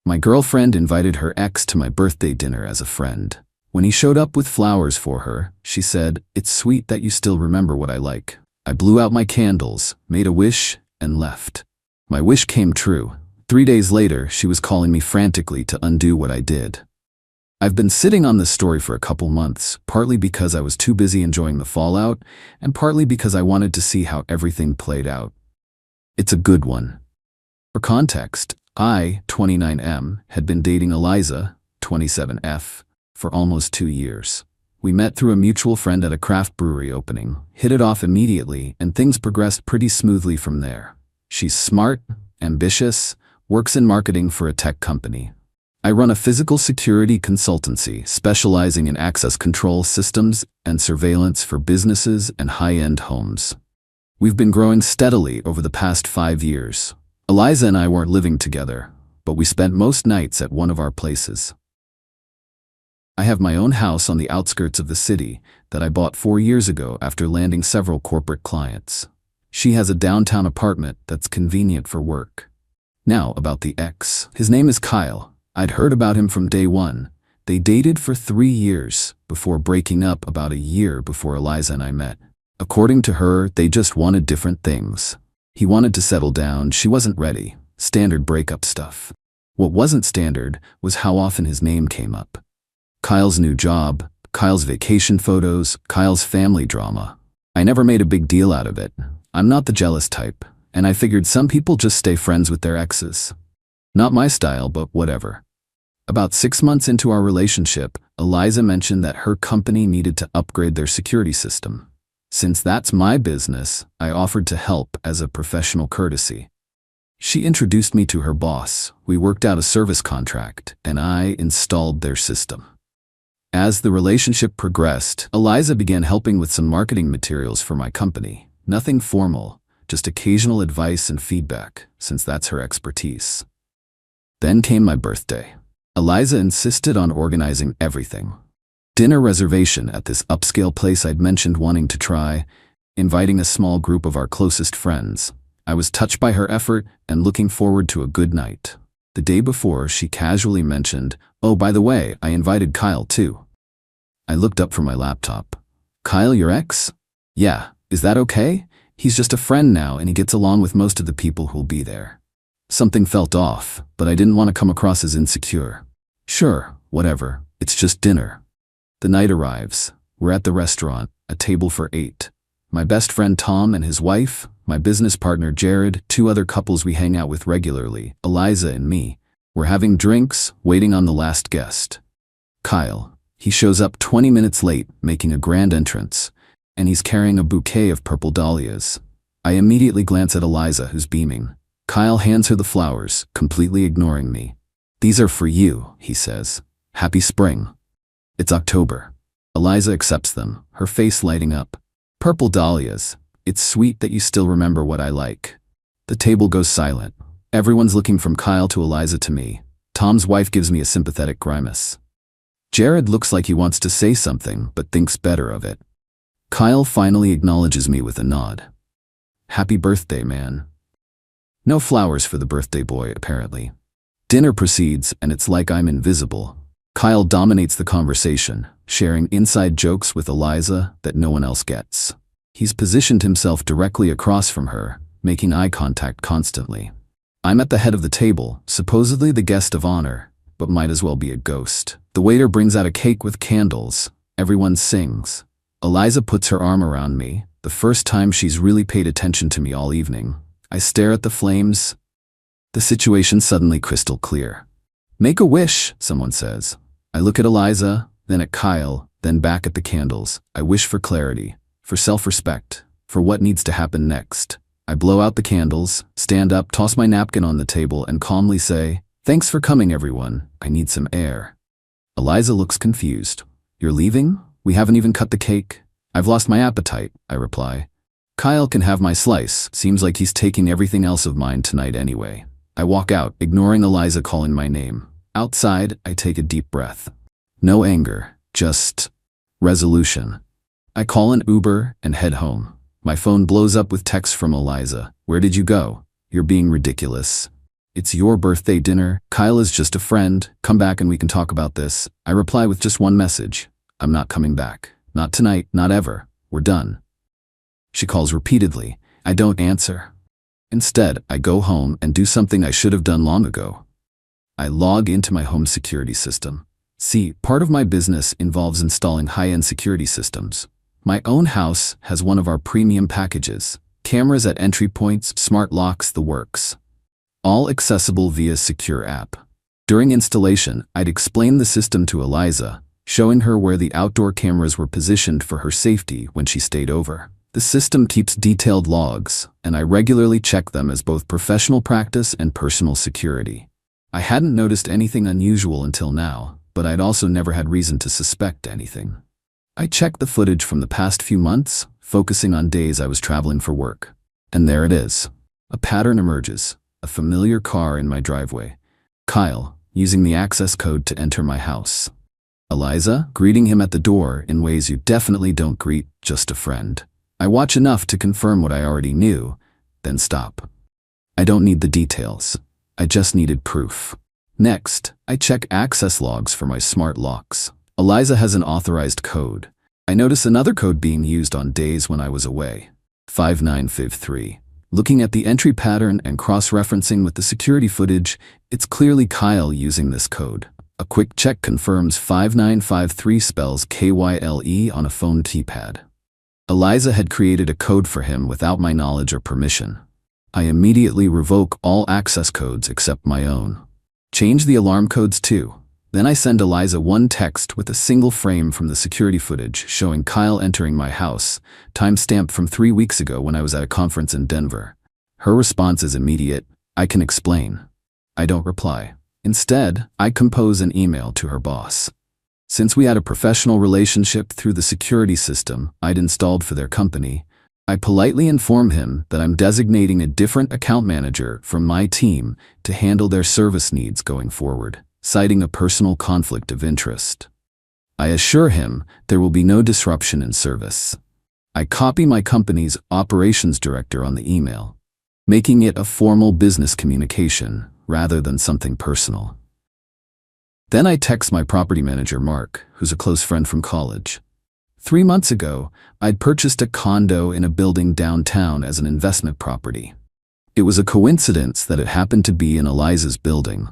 My girlfriend invited her ex to my birthday dinner as a friend. When he showed up with flowers for her, she said, "It's sweet that you still remember what I like." I blew out my candles, made a wish, and left. My wish came true. 3 days later, she was calling me frantically to undo what I did. I've been sitting on this story for a couple months, partly because I was too busy enjoying the fallout, and partly because I wanted to see how everything played out. It's a good one. For context, I, 29M, had been dating Eliza, 27F, for almost 2 years. We met through a mutual friend at a craft brewery opening, hit it off immediately, and things progressed pretty smoothly from there. She's smart, ambitious, works in marketing for a tech company. I run a physical security consultancy specializing in access control systems and surveillance for businesses and high-end homes. We've been growing steadily over the past 5 years. Eliza and I weren't living together, but we spent most nights at one of our places. I have my own house on the outskirts of the city that I bought 4 years ago after landing several corporate clients. She has a downtown apartment that's convenient for work. Now about the ex. His name is Kyle. I'd heard about him from day one. They dated for 3 years before breaking up about a year before Eliza and I met. According to her, they just wanted different things. He wanted to settle down, she wasn't ready. Standard breakup stuff. What wasn't standard was how often his name came up. Kyle's new job, Kyle's vacation photos, Kyle's family drama. I never made a big deal out of it. I'm not the jealous type, and I figured some people just stay friends with their exes. Not my style, but whatever. About 6 months into our relationship, Eliza mentioned that her company needed to upgrade their security system. Since that's my business, I offered to help as a professional courtesy. She introduced me to her boss, we worked out a service contract, and I installed their system. As the relationship progressed, Eliza began helping with some marketing materials for my company. Nothing formal, just occasional advice and feedback, since that's her expertise. Then came my birthday. Eliza insisted on organizing everything. Dinner reservation at this upscale place I'd mentioned wanting to try, inviting a small group of our closest friends. I was touched by her effort and looking forward to a good night. The day before, she casually mentioned, "Oh, by the way, I invited Kyle too." I looked up from my laptop. "Kyle, your ex?" "Yeah, is that okay? He's just a friend now and he gets along with most of the people who'll be there." Something felt off, but I didn't want to come across as insecure. "Sure, whatever, it's just dinner." The night arrives. We're at the restaurant, a table for 8. My best friend Tom and his wife, my business partner Jared, 2 other couples we hang out with regularly, Eliza and me. We're having drinks, waiting on the last guest. Kyle. He shows up 20 minutes late, making a grand entrance, and he's carrying a bouquet of purple dahlias. I immediately glance at Eliza, who's beaming. Kyle hands her the flowers, completely ignoring me. "These are for you," he says. "Happy spring." It's October. Eliza accepts them, her face lighting up. "Purple dahlias. It's sweet that you still remember what I like." The table goes silent. Everyone's looking from Kyle to Eliza to me. Tom's wife gives me a sympathetic grimace. Jared looks like he wants to say something, but thinks better of it. Kyle finally acknowledges me with a nod. "Happy birthday, man." No flowers for the birthday boy, apparently. Dinner proceeds, and it's like I'm invisible. Kyle dominates the conversation, sharing inside jokes with Eliza that no one else gets. He's positioned himself directly across from her, making eye contact constantly. I'm at the head of the table, supposedly the guest of honor, but might as well be a ghost. The waiter brings out a cake with candles. Everyone sings. Eliza puts her arm around me, the first time she's really paid attention to me all evening. I stare at the flames. The situation's suddenly crystal clear. "Make a wish," someone says. I look at Eliza, then at Kyle, then back at the candles. I wish for clarity, for self-respect, for what needs to happen next. I blow out the candles, stand up, toss my napkin on the table, and calmly say, "Thanks for coming, everyone. I need some air." Eliza looks confused. "You're leaving? We haven't even cut the cake." "I've lost my appetite," I reply. "Kyle can have my slice. Seems like he's taking everything else of mine tonight anyway." I walk out, ignoring Eliza calling my name. Outside, I take a deep breath. No anger, just resolution. I call an Uber and head home. My phone blows up with texts from Eliza. "Where did you go? You're being ridiculous." It's your birthday dinner. Kyle is just a friend. Come back and we can talk about this. I reply with just one message. I'm not coming back. Not tonight, not ever. We're done. She calls repeatedly. I don't answer. Instead, I go home and do something I should have done long ago. I log into my home security system. See, part of my business involves installing high-end security systems. My own house has one of our premium packages. Cameras at entry points, smart locks, the works. All accessible via secure app. During installation, I'd explain the system to Eliza, showing her where the outdoor cameras were positioned for her safety when she stayed over. The system keeps detailed logs, and I regularly check them as both professional practice and personal security. I hadn't noticed anything unusual until now, but I'd also never had reason to suspect anything. I checked the footage from the past few months, focusing on days I was traveling for work. And there it is. A pattern emerges. A familiar car in my driveway. Kyle, using the access code to enter my house. Eliza, greeting him at the door in ways you definitely don't greet just a friend. I watch enough to confirm what I already knew, then stop. I don't need the details. I just needed proof. Next, I check access logs for my smart locks. Eliza has an authorized code. I notice another code being used on days when I was away. 5953. Looking at the entry pattern and cross-referencing with the security footage, it's clearly Kyle using this code. A quick check confirms 5953 spells Qley on a phone keypad. Eliza had created a code for him without my knowledge or permission. I immediately revoke all access codes except my own. Change the alarm codes too. Then I send Eliza one text with a single frame from the security footage showing Kyle entering my house, timestamped from 3 weeks ago when I was at a conference in Denver. Her response is immediate. I can explain. I don't reply. Instead, I compose an email to her boss. Since we had a professional relationship through the security system I'd installed for their company, I politely inform him that I'm designating a different account manager from my team to handle their service needs going forward, citing a personal conflict of interest. I assure him there will be no disruption in service. I copy my company's operations director on the email, making it a formal business communication rather than something personal. Then I text my property manager, Mark, who's a close friend from college. 3 months ago, I'd purchased a condo in a building downtown as an investment property. It was a coincidence that it happened to be in Eliza's building.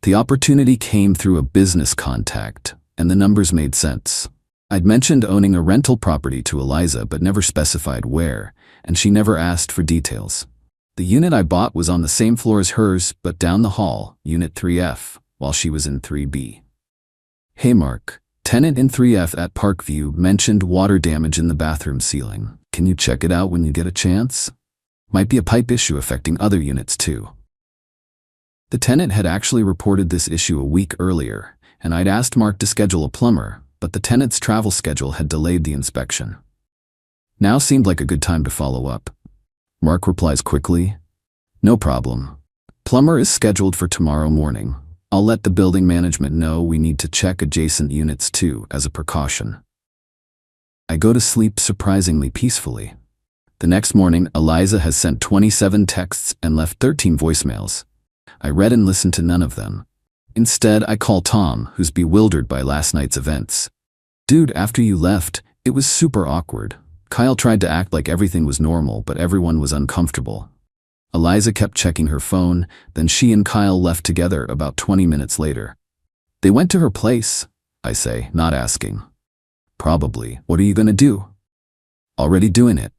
The opportunity came through a business contact, and the numbers made sense. I'd mentioned owning a rental property to Eliza but never specified where, and she never asked for details. The unit I bought was on the same floor as hers, but down the hall, Unit 3F, while she was in 3B. Hey Mark, tenant in 3F at Parkview mentioned water damage in the bathroom ceiling. Can you check it out when you get a chance? Might be a pipe issue affecting other units too. The tenant had actually reported this issue a week earlier, and I'd asked Mark to schedule a plumber, but the tenant's travel schedule had delayed the inspection. Now seemed like a good time to follow up. Mark replies quickly, "No problem. Plumber is scheduled for tomorrow morning. I'll let the building management know we need to check adjacent units too, as a precaution." I go to sleep surprisingly peacefully. The next morning, Eliza has sent 27 texts and left 13 voicemails. I read and listened to none of them. Instead, I call Tom, who's bewildered by last night's events. "Dude, after you left, it was super awkward. Kyle tried to act like everything was normal, but everyone was uncomfortable." Eliza kept checking her phone, then she and Kyle left together about 20 minutes later. "They went to her place," I say, not asking. "Probably. What are you gonna do?" "Already doing it."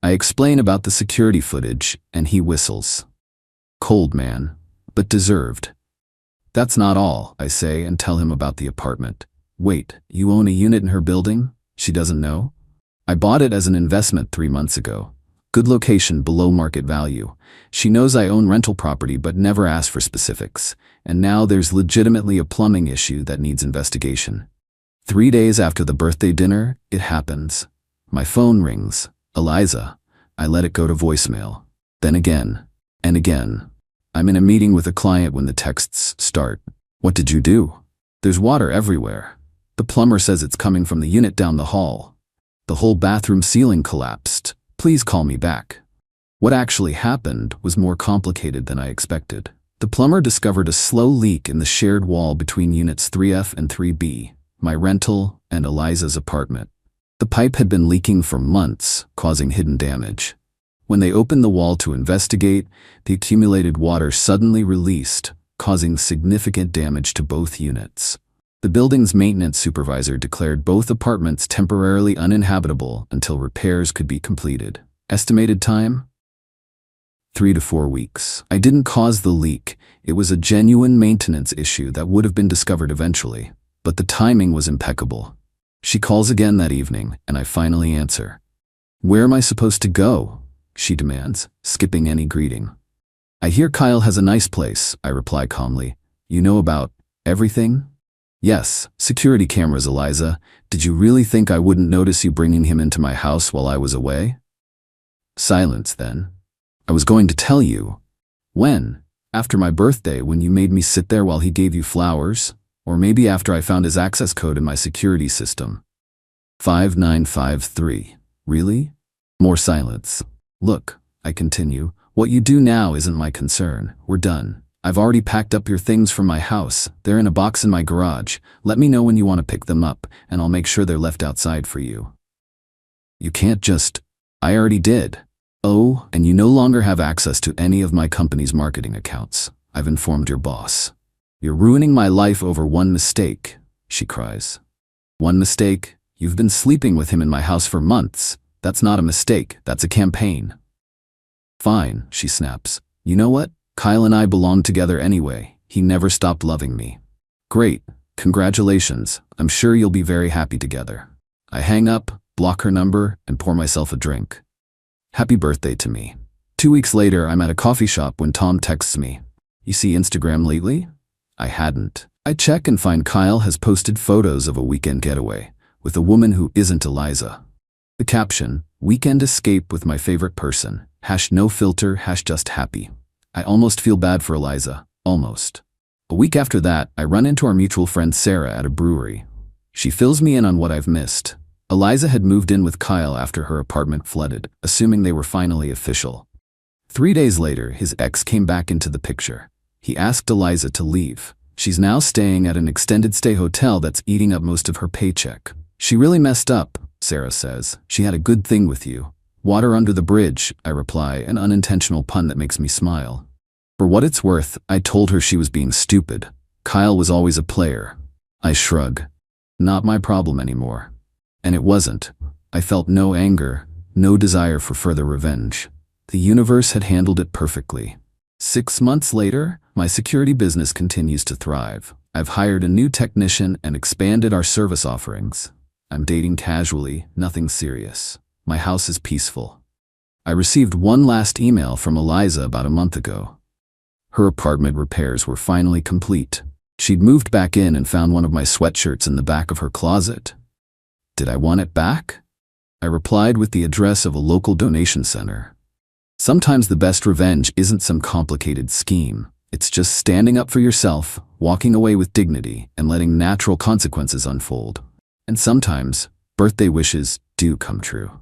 I explain about the security footage, and he whistles. "Cold, man, but deserved." "That's not all," I say and tell him about the apartment. "Wait, you own a unit in her building? She doesn't know?" "I bought it as an investment 3 months ago. Good location, below market value. She knows I own rental property but never asked for specifics, and now there's legitimately a plumbing issue that needs investigation." 3 days after the birthday dinner, it happens. My phone rings. "Eliza." I let it go to voicemail. Then again, and again. I'm in a meeting with a client when the texts start. "What did you do?" "There's water everywhere. The plumber says it's coming from the unit down the hall. The whole bathroom ceiling collapsed. Please call me back." What actually happened was more complicated than I expected. The plumber discovered a slow leak in the shared wall between units 3F and 3B, my rental and Eliza's apartment. The pipe had been leaking for months, causing hidden damage. When they opened the wall to investigate, the accumulated water suddenly released, causing significant damage to both units. The building's maintenance supervisor declared both apartments temporarily uninhabitable until repairs could be completed. Estimated time? 3 to 4 weeks. I didn't cause the leak. It was a genuine maintenance issue that would have been discovered eventually, but the timing was impeccable. She calls again that evening, and I finally answer. "Where am I supposed to go?" she demands, skipping any greeting. "I hear Kyle has a nice place," I reply calmly. "You know about everything?" "Yes, security cameras, Eliza. Did you really think I wouldn't notice you bringing him into my house while I was away?" Silence then. "I was going to tell you." "When? After my birthday, when you made me sit there while he gave you flowers? Or maybe after I found his access code in my security system?" 5953. "Really?" More silence. "Look," I continue, "what you do now isn't my concern. We're done. I've already packed up your things from my house. They're in a box in my garage. Let me know when you want to pick them up, and I'll make sure they're left outside for you." "You can't just—" "I already did." "Oh, and you no longer have access to any of my company's marketing accounts. I've informed your boss." "You're ruining my life over one mistake," she cries. "One mistake? You've been sleeping with him in my house for months. That's not a mistake, that's a campaign." "Fine," she snaps. "You know what? Kyle and I belong together anyway. He never stopped loving me." "Great. Congratulations. I'm sure you'll be very happy together." I hang up, block her number, and pour myself a drink. Happy birthday to me. 2 weeks later, I'm at a coffee shop when Tom texts me. "You see Instagram lately?" I hadn't. I check and find Kyle has posted photos of a weekend getaway with a woman who isn't Eliza. The caption, "Weekend escape with my favorite person. #no filter, #just happy." I almost feel bad for Eliza. Almost. A week after that, I run into our mutual friend Sarah at a brewery. She fills me in on what I've missed. Eliza had moved in with Kyle after her apartment flooded, assuming they were finally official. 3 days later, his ex came back into the picture. He asked Eliza to leave. She's now staying at an extended stay hotel that's eating up most of her paycheck. "She really messed up," Sarah says. "She had a good thing with you." "Water under the bridge," I reply, an unintentional pun that makes me smile. For what it's worth, I told her she was being stupid. Kyle was always a player. I shrug. Not my problem anymore. And it wasn't. I felt no anger, no desire for further revenge. The universe had handled it perfectly. 6 months later, my security business continues to thrive. I've hired a new technician and expanded our service offerings. I'm dating casually, nothing serious. My house is peaceful. I received one last email from Eliza about a month ago. Her apartment repairs were finally complete. She'd moved back in and found one of my sweatshirts in the back of her closet. Did I want it back? I replied with the address of a local donation center. Sometimes the best revenge isn't some complicated scheme. It's just standing up for yourself, walking away with dignity, and letting natural consequences unfold. And sometimes, birthday wishes do come true.